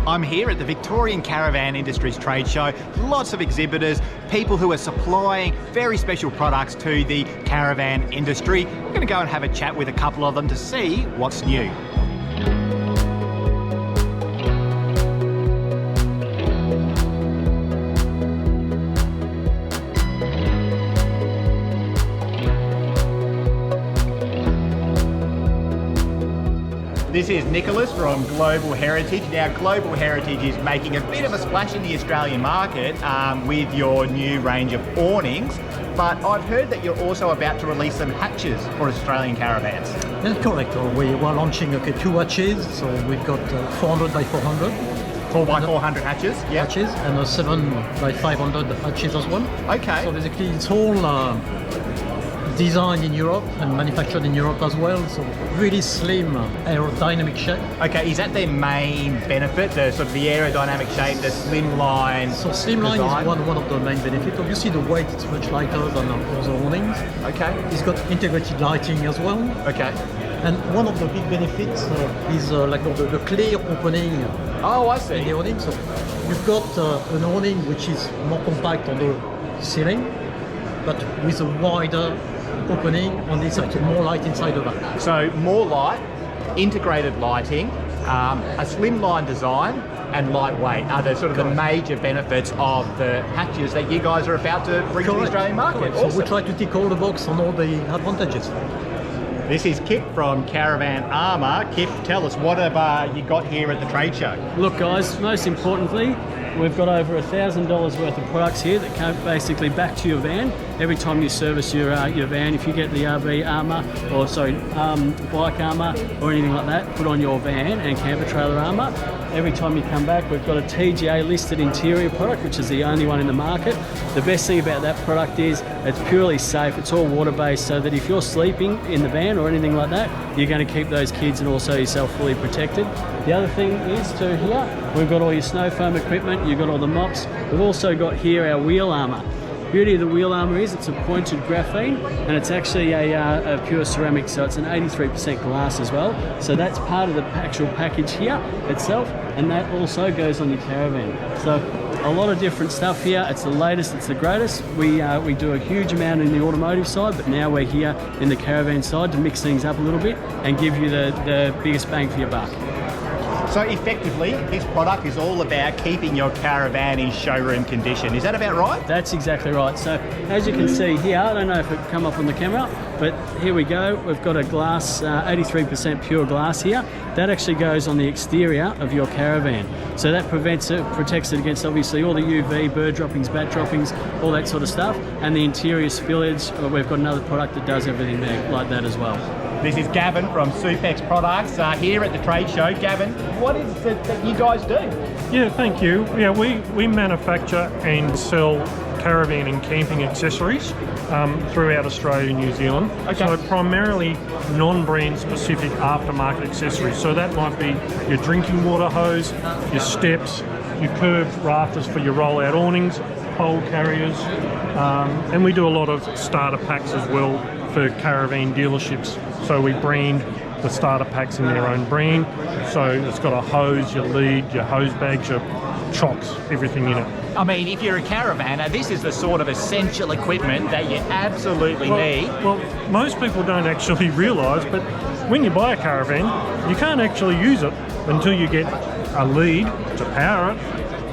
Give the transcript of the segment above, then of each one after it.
I'm here at the Victorian Caravan Industries Trade Show. Lots of exhibitors, people who are supplying very special products to the caravan industry. I'm going to go and have a chat with a couple of them to see what's new. This is Nicholas from Global Heritage. Now, Global Heritage is making a bit of a splash in the Australian market with your new range of awnings, but I've heard that you're also about to release some hatches for Australian caravans. That's correct. We are launching two hatches, so we've got 400 by 400. 4x400 hatches, yeah. Hatches, and a 7 by 500 hatches as well. Okay. So basically it's all designed in Europe and manufactured in Europe as well, so really slim aerodynamic shape. Okay, is that their main benefit, the sort of the aerodynamic shape, the slimline? So slimline is one of the main benefits. Obviously the weight is much lighter than other awnings. Okay. It's got integrated lighting as well. Okay. And one of the big benefits is like the clear opening. Oh, I see. In the awning. So you've got an awning which is more compact on the ceiling, but with a wider opening on the inside, so more light inside of that. So more light, integrated lighting, a slimline design and lightweight are the sort of the major benefits of the hatches that you guys are about to bring to the Australian market. Awesome. So we try to tick all the box on all the advantages. This is Kip from Caravan Armour. Kip, tell us, what have you got here at the trade show? Look guys, most importantly, we've got over $1,000 worth of products here that come basically back to your van. Every time you service your van, if you get the RV armour, or sorry, bike armour or anything like that, put on your van, and camper trailer armour. Every time you come back, we've got a TGA listed interior product, which is the only one in the market. The best thing about that product is it's purely safe. It's all water-based, so that if you're sleeping in the van or anything like that, you're going to keep those kids and also yourself fully protected. The other thing is too here, we've got all your snow foam equipment, you've got all the mops. We've also got here our wheel armour. Beauty of the wheel armour is it's a pointed graphene, and it's actually a pure ceramic, so it's an 83% glass as well. So that's part of the actual package here itself, and that also goes on your caravan. So a lot of different stuff here. It's the latest, it's the greatest. We do a huge amount in the automotive side, but now we're here in the caravan side to mix things up a little bit and give you the biggest bang for your buck. So effectively, this product is all about keeping your caravan in showroom condition. Is that about right? That's exactly right. So as you can see here, I don't know if it can come up on the camera, but here we go. We've got a glass, 83% pure glass here. That actually goes on the exterior of your caravan. So that protects it against obviously all the UV, bird droppings, bat droppings, all that sort of stuff. And the interior spillage, we've got another product that does everything there like that as well. This is Gavin from Supex Products here at the trade show. Gavin, what is it that you guys do? Yeah, thank you. Yeah, we manufacture and sell caravan and camping accessories throughout Australia and New Zealand. Okay. So primarily non-brand specific aftermarket accessories. So that might be your drinking water hose, your steps, your curved rafters for your roll-out awnings, pole carriers, and we do a lot of starter packs as well for caravan dealerships. So we brand the starter packs in their own brand. So it's got a hose, your lead, your hose bags, your chocks, everything in it. I mean, if you're a caravaner, this is the sort of essential equipment that you absolutely need. Well, most people don't actually realise, but when you buy a caravan, you can't actually use it until you get a lead to power it,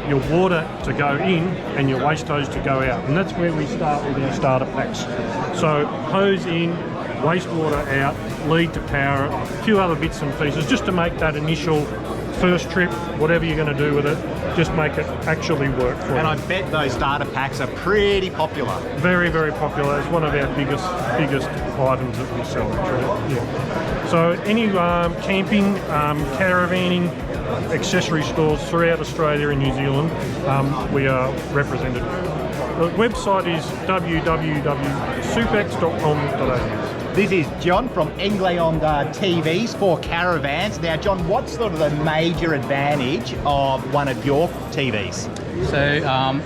your water to go in, and your waste hose to go out. And that's where we start with our starter packs. So hose in, wastewater out, lead to power it, a few other bits and pieces, just to make that initial first trip, whatever you're going to do with it, just make it actually work for you. And I bet those starter packs are pretty popular. Very, very popular. It's one of our biggest items that we sell. Yeah. So any camping, caravanning, accessory stores throughout Australia and New Zealand, we are represented. The website is www.supex.com.au. This is John from Englaon TVs for caravans. Now, John, what's sort of the major advantage of one of your TVs? So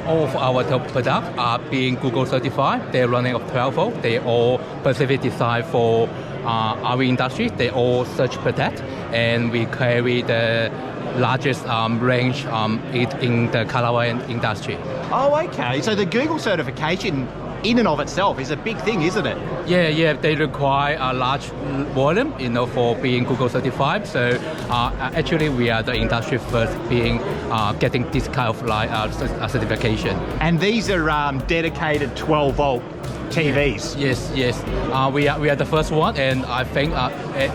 all of our top products are being Google certified. They're running off 12 volt. They all specifically designed for RV industry, they all search for that, and we carry the largest range in the caravan industry. Oh, okay. So the Google certification in and of itself is a big thing, isn't it? Yeah, they require a large volume, for being Google certified. So actually, we are the industry first being getting this kind of certification. And these are dedicated 12-volt TVs. Yes. We are the first one, and I think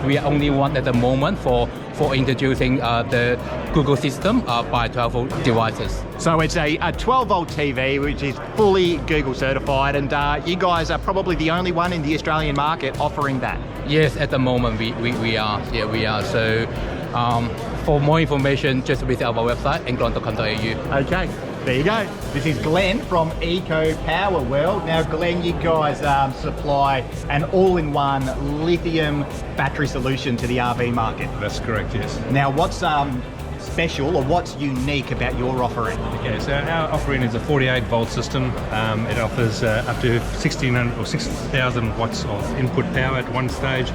we are only one at the moment for introducing the Google system by 12-volt devices. So it's a 12-volt TV which is fully Google certified, and you guys are probably the only one in the Australian market offering that. Yes, at the moment we are. Yeah, we are. So for more information, just visit our website, englaon.com.au. Okay, there you go. This is Glenn from Eco Power World. Now, Glenn, you guys supply an all-in-one lithium battery solution to the RV market. That's correct, yes. Now, what's special or what's unique about your offering? Okay, so our offering is a 48-volt system. It offers up to 1,600 or 6,000 watts of input power at one stage,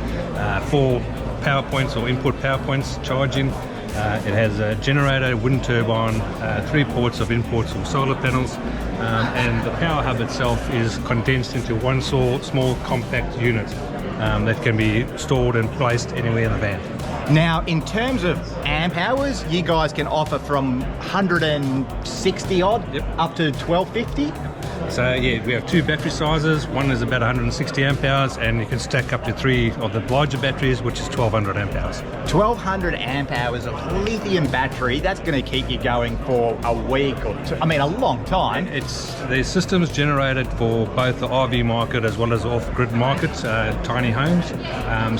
4 power points or input power points charging. It has a generator, wind turbine, 3 ports of inputs or solar panels, and the power hub itself is condensed into one small compact unit that can be stored and placed anywhere in the van. Now, in terms of amp hours, you guys can offer from 160 odd up to 1250. So yeah, we have 2 battery sizes. One is about 160 amp hours, and you can stack up to 3 of the larger batteries, which is 1200 amp hours. 1200 amp hours of lithium battery, that's going to keep you going for a week or two, I mean a long time. The system's generated for both the RV market as well as the off-grid market, tiny homes.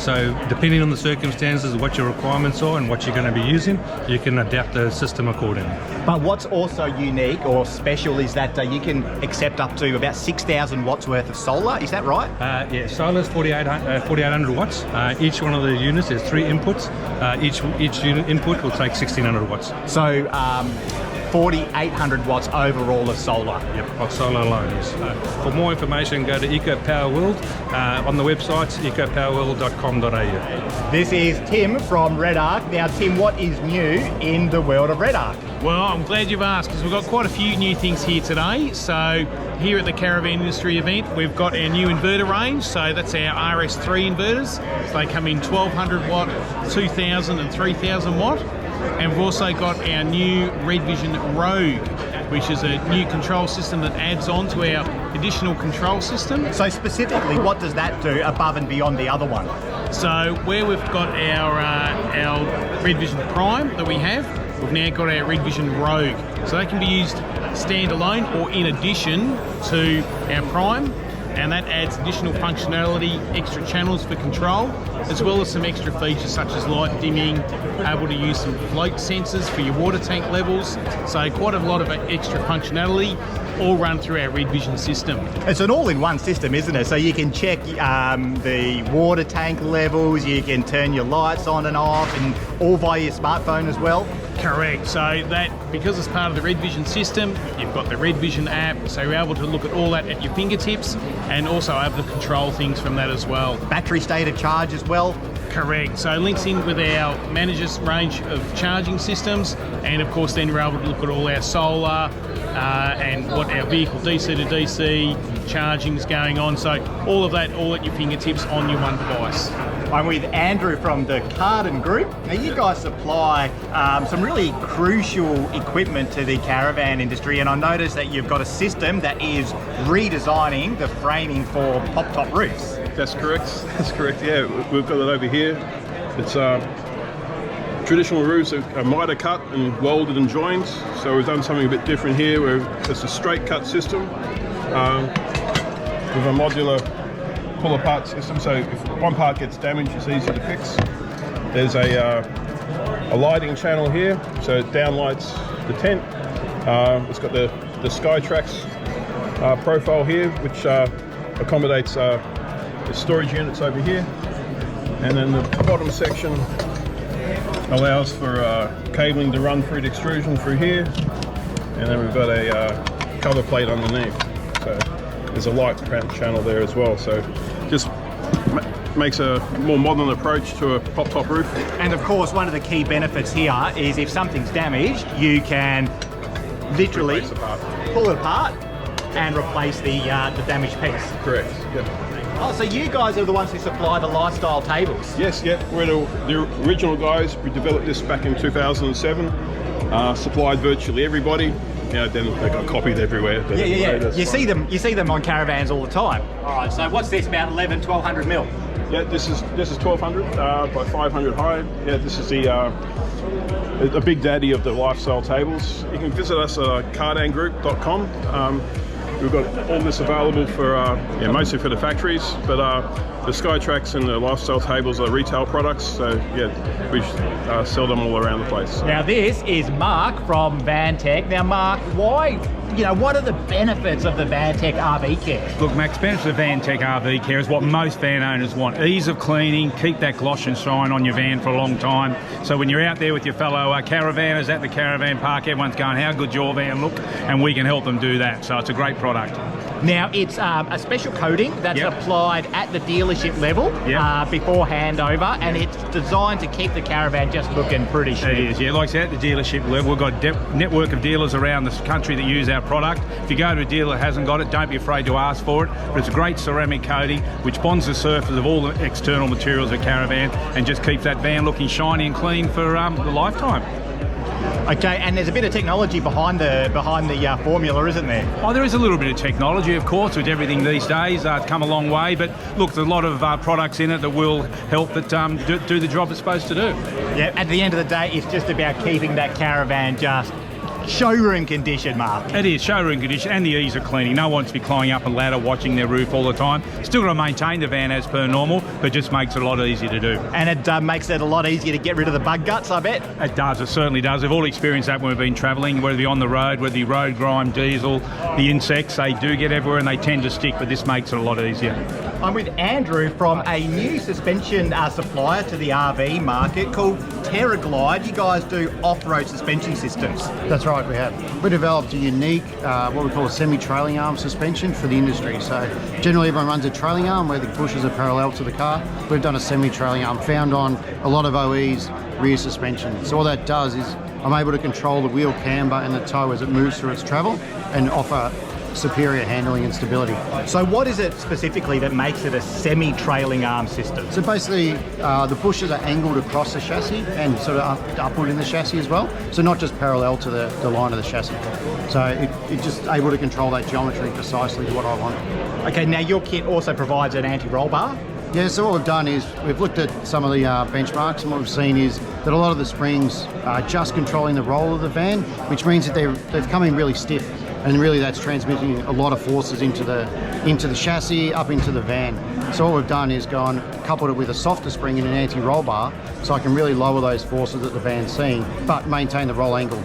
So depending on the circumstances, what your requirements are and what you're going to be using, you can adapt the system accordingly. But what's also unique or special is that you can accept up to about 6,000 watts worth of solar, is that right? Yeah, solar's 4,800 watts. Each one of the units has 3 inputs. Each unit input will take 1,600 watts. So 4,800 watts overall of solar. Yep, of solar alone, yes. For more information, go to Eco Power World on the website ecopowerworld.com.au. This is Tim from Redarc. Now, Tim, what is new in the world of Redarc? Well, I'm glad you've asked because we've got quite a few new things here today. So here at the Caravan Industry event, we've got our new inverter range. So that's our RS3 inverters. So they come in 1200 watt, 2000 and 3000 watt. And we've also got our new Red Vision Rogue, which is a new control system that adds on to our additional control system. So specifically, what does that do above and beyond the other one? So where we've got our Red Vision Prime that we have, we've now got our Red Vision Rogue. So they can be used standalone or in addition to our Prime, and that adds additional functionality, extra channels for control, as well as some extra features such as light dimming, able to use some float sensors for your water tank levels. So quite a lot of extra functionality, all run through our Red Vision system. It's an all-in-one system, isn't it? So you can check the water tank levels, you can turn your lights on and off, and all via your smartphone as well. Correct. So that, because it's part of the Red Vision system, you've got the Red Vision app, so you're able to look at all that at your fingertips and also able to control things from that as well. Battery state of charge as well? Correct. So it links in with our manager's range of charging systems, and of course then we're able to look at all our solar and what our vehicle DC to DC charging is going on. So all of that, all at your fingertips on your one device. I'm with Andrew from the Kardangroup. Now you guys supply some really crucial equipment to the caravan industry, and I noticed that you've got a system that is redesigning the framing for pop-top roofs. That's correct. That's correct. Yeah, we've got it over here. It's traditional roofs are miter cut and welded and joined. So we've done something a bit different here, where it's a straight cut system with a modular pull-apart system. So if one part gets damaged, it's easy to fix. There's a lighting channel here, so it downlights the tent. It's got the Skytrax profile here, which accommodates the storage units over here, and then the bottom section allows for cabling to run through the extrusion through here, and then we've got a cover plate underneath. So there's a light channel there as well. So just makes a more modern approach to a pop-top roof. And of course, one of the key benefits here is if something's damaged, you can literally Replace the part. pull it apart and replace the damaged piece. Correct. Yep. Oh, so you guys are the ones who supply the lifestyle tables? Yes, yep. We're the original guys. We developed this back in 2007. Supplied virtually everybody. Then they got copied everywhere. But Yeah. You see them on caravans all the time. All right. So what's this? About 1200 mil. Yeah, this is 1200 by 500 high. Yeah, this is the big daddy of the lifestyle tables. You can visit us at Kardangroup.com. We've got all this available for mostly for the factories, but the Skytracks and the lifestyle tables are retail products. So yeah, we sell them all around the place. Now this is Mark from Vantech. Now Mark, why? What are the benefits of the Vantech RV Care? Look, Max, benefits of Vantech RV Care is what most van owners want. Ease of cleaning, keep that gloss and shine on your van for a long time. So when you're out there with your fellow caravanners at the caravan park, everyone's going, how good's your van look? And we can help them do that. So it's a great product. Now it's a special coating that's applied at the dealership level before handover, and it's designed to keep the caravan just looking pretty chic. It is, yeah. Like I said, at the dealership level, we've got a network of dealers around the country that use our product. If you go to a dealer that hasn't got it, don't be afraid to ask for it. But it's a great ceramic coating which bonds the surface of all the external materials of a caravan and just keeps that van looking shiny and clean for the lifetime. Okay, and there's a bit of technology behind the formula, isn't there? Oh, there is a little bit of technology, of course, with everything these days. It's come a long way, but look, there's a lot of products in it that will help that do the job it's supposed to do. Yeah, at the end of the day, it's just about keeping that caravan just showroom condition, Mark. It is showroom condition, and the ease of cleaning. No one wants to be climbing up a ladder watching their roof all the time. Still got to maintain the van as per normal, but just makes it a lot easier to do. And it makes it a lot easier to get rid of the bug guts, I bet. It does, it certainly does. We've all experienced that when we've been travelling, whether you're on the road, whether you're road grime, diesel, the insects, they do get everywhere and they tend to stick, but this makes it a lot easier. I'm with Andrew from a new suspension supplier to the RV market called Terra Glide. You guys do off-road suspension systems. That's right, we have. We developed a unique, what we call a semi-trailing arm suspension for the industry. So generally everyone runs a trailing arm where the bushes are parallel to the car. We've done a semi-trailing arm found on a lot of OE's rear suspension. So what that does is I'm able to control the wheel camber and the toe as it moves through its travel and offer superior handling and stability. So what is it specifically that makes it a semi-trailing arm system? So basically the bushes are angled across the chassis and sort of upward in the chassis as well. So not just parallel to the line of the chassis. So it's just able to control that geometry precisely to what I want. Okay, now your kit also provides an anti-roll bar? Yeah, so what we've done is we've looked at some of the benchmarks, and what we've seen is that a lot of the springs are just controlling the roll of the van, which means that they've come in really stiff. And really that's transmitting a lot of forces into the chassis, up into the van. So what we've done is coupled it with a softer spring and an anti-roll bar, so I can really lower those forces that the van's seeing, but maintain the roll angle.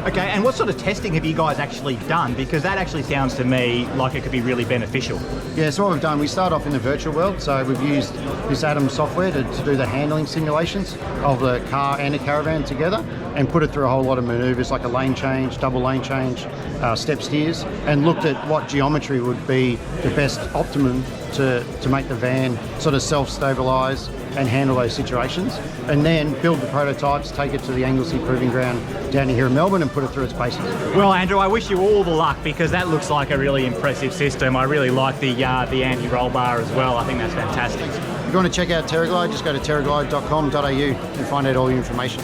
Okay, and what sort of testing have you guys actually done? Because that actually sounds to me like it could be really beneficial. Yeah, so what we've done, we start off in the virtual world. So we've used this Atom software to do the handling simulations of the car and the caravan together and put it through a whole lot of maneuvers like a lane change, double lane change, step steers, and looked at what geometry would be the best optimum to make the van sort of self-stabilise and handle those situations, and then build the prototypes, take it to the Anglesey Proving Ground down here in Melbourne and put it through its paces. Well, Andrew, I wish you all the luck because that looks like a really impressive system. I really like the anti-roll bar as well. I think that's fantastic. If you want to check out Terra Glide, just go to terraglide.com.au and find out all the information.